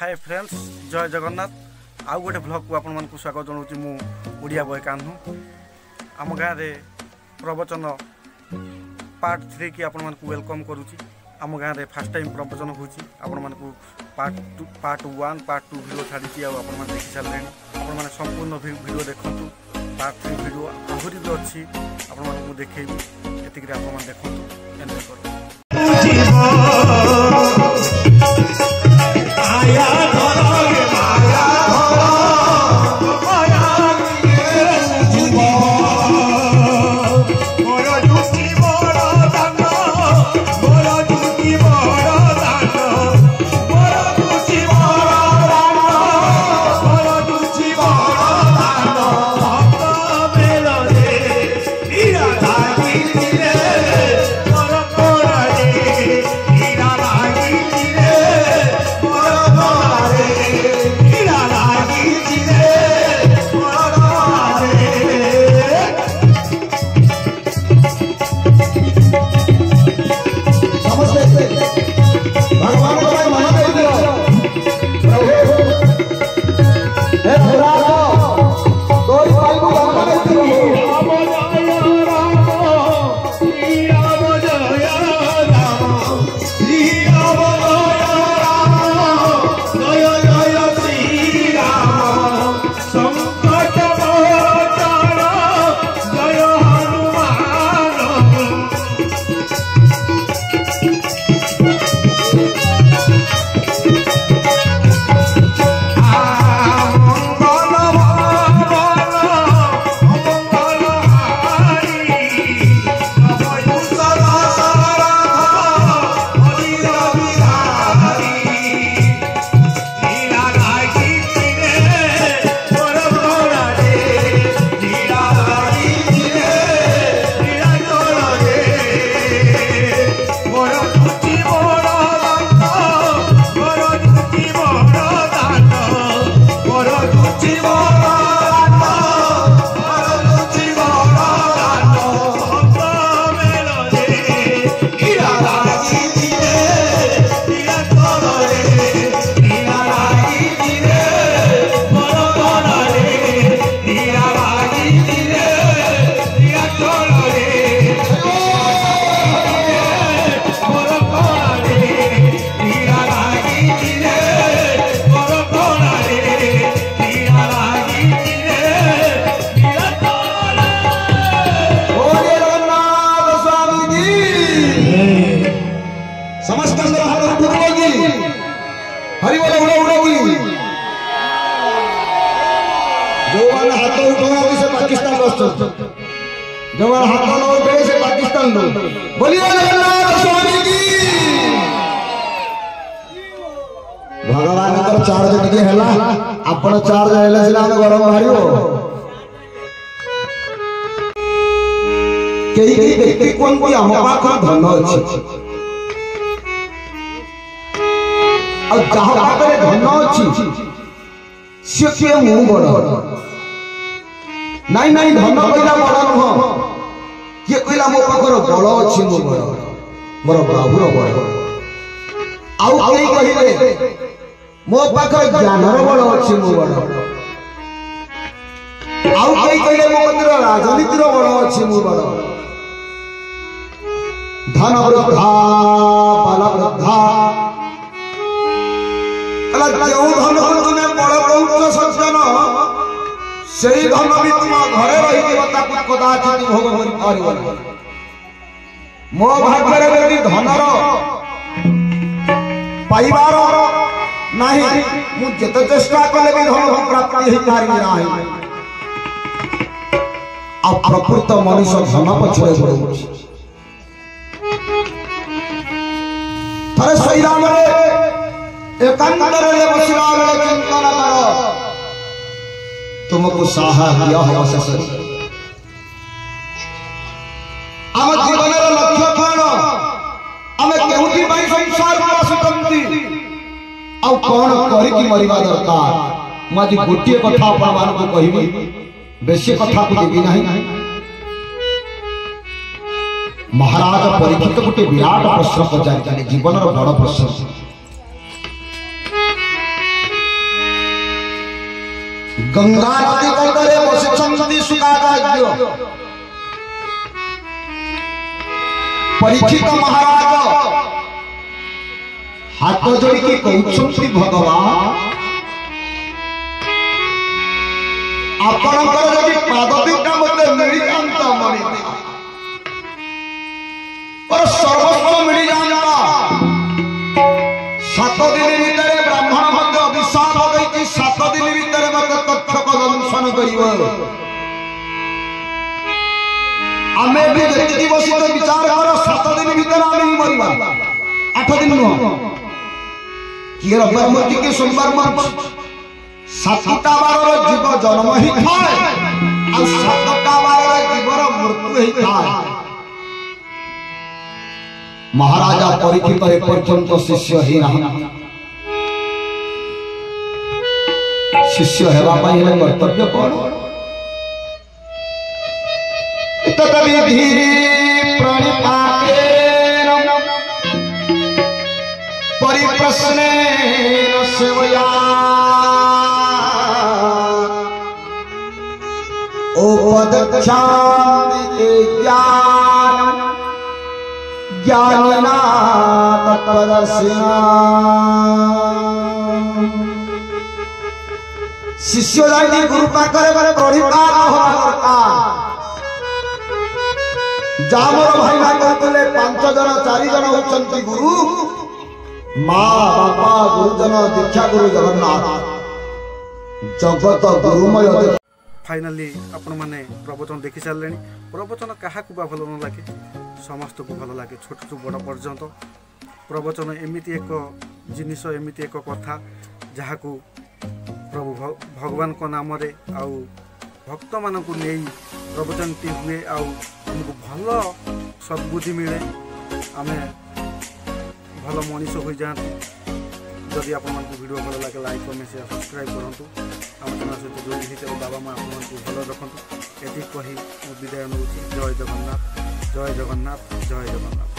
Hi friends, जय जगन्नाथ। आउ गोटे ब्लॉग को आपण मानक स्वागत जनाऊँ। मु ओडिया बॉय कान्हू आम गाँव में प्रवचन पार्ट 3 की आपण मानक वेलकम करुच्ची। आम गाँव में फास्ट टाइम प्रवचन होची। आपण मानक पार्ट 1 पार्ट 2 वीडियो छाड़ी आपण माने देखि सारे। आपण माने संपूर्ण वीडियो देखु। पार्ट 3 वीडियो आहरी भी अच्छी आपण मानक देखैबी। एतिक आपण माने देखु, एन्जॉय करू। जवान हाथ उठे से पाकिस्तान लो बोलिए जगन्नाथ स्वामी की। भगवान को चार्ज टिके हैला आपण चार्ज हैला सिला हम गरम बाहरियो। केही केही व्यक्ति कोन की हम पाख धन अछि और जहां पाखरे धन अछि से के मु बड़ नहीं नहीं धन कहला बड़ नुह। किए कहला मो पाखर बल अछि मो बड़ मोर बाबूर बड़। आउ केही कहिले मो पाखर ज्ञानर बल अछि मो बड़। आउ केही कहिले मो पाखर राजनीतिर बल अछि मो बड़। धन वृद्धा बल वृद्धा कला जो धन तुने बड़ बहुत सज्जन सेही धन भी तुम घरे रही के कदाचित भोग करि पारिबो। मो भाग्य यदि धनर पाइबार नाही मु जते चेष्टा कले भी धन प्राप्ति हे पारि नाही। आ प्रकृत मनुष्य धन पछरे पड़े। थरे श्रीराम रे एकांतर रे बसिला रे चिंतन कर तुमको साहा दिया है अवसर। आम जीवन लक्ष्य कौन आम केउथि पई संसार को आसुतंती आ कौन करि कि मरिबा दरकार। मज गोटिए कथा आपण मान को कहिबी, बेसी कथा को देबी नाही। महाराज परीक्षित गोटे विराट प्रश्न पचारि जीवन बड़ प्रश्न। गंगा नदी तटरे बसिछन्ति सुकाचार्य परीक्षित महाराज हाथ जोड़ी कहउछन्ति भगवान आपणकर यदि पाद दिटा मते मिली जानता मणि और सर्वस्व मिली जानता 7 दिन भितर ब्राह्मण मध्य अभिशाप होई 7 दिन भितर मते तक्षक दंशन करिव आमे भी जति बसित विचार कर 7 दिन भितर आमे ही मरिबा 8 दिन नो किए रविवार मत के सोमवार मत 7टा बार जीव जन्म ही थाए आ 7टा बार जीवर मृत्यु ही थाए महाराजा परीक्षित ए पर्यंत शिष्य ही ना शिष्य हेबा पई हेले कर्तव्य कोन तत विधि प्रणिपातेन परिप्रश्नेन सेवया उपदक्षान्ति ज्ञान ज्ञानिना तत्पदर्शिना शिष्य जाई गुरु पाखरे बरे प्रणिपात होवा दरकार जामर भाईना कहते 5 जन 4 जन होचंती गुरु माँ बापा गुरुजन दीक्षा गुरु जगन्नाथ जगत गुरुमय फाइनाली आपण माने प्रवचन देखि सारे प्रवचन क्या भल न लगे समस्त को भल लगे छोट टू बड़ पर्यंत प्रवचन एमती एक जिनिस एमती एक कथा जहाँ को प्रभु भगवान को नाम रे आउ भक्त मान को नहीं प्रवचन टी हुए आमको भल सद्बुद्धि मिले आम भल मनीष हो जाती जदि आप वीडियो भल लगे लाइक कमेंट शेयर सब्सक्राइब करूँ आम चैनल सहित जोड़ी होते बाबा माँ आपको भल रखु ये कही विदाय नौ जय जगन्नाथ जय जगन्नाथ जय जगन्नाथ।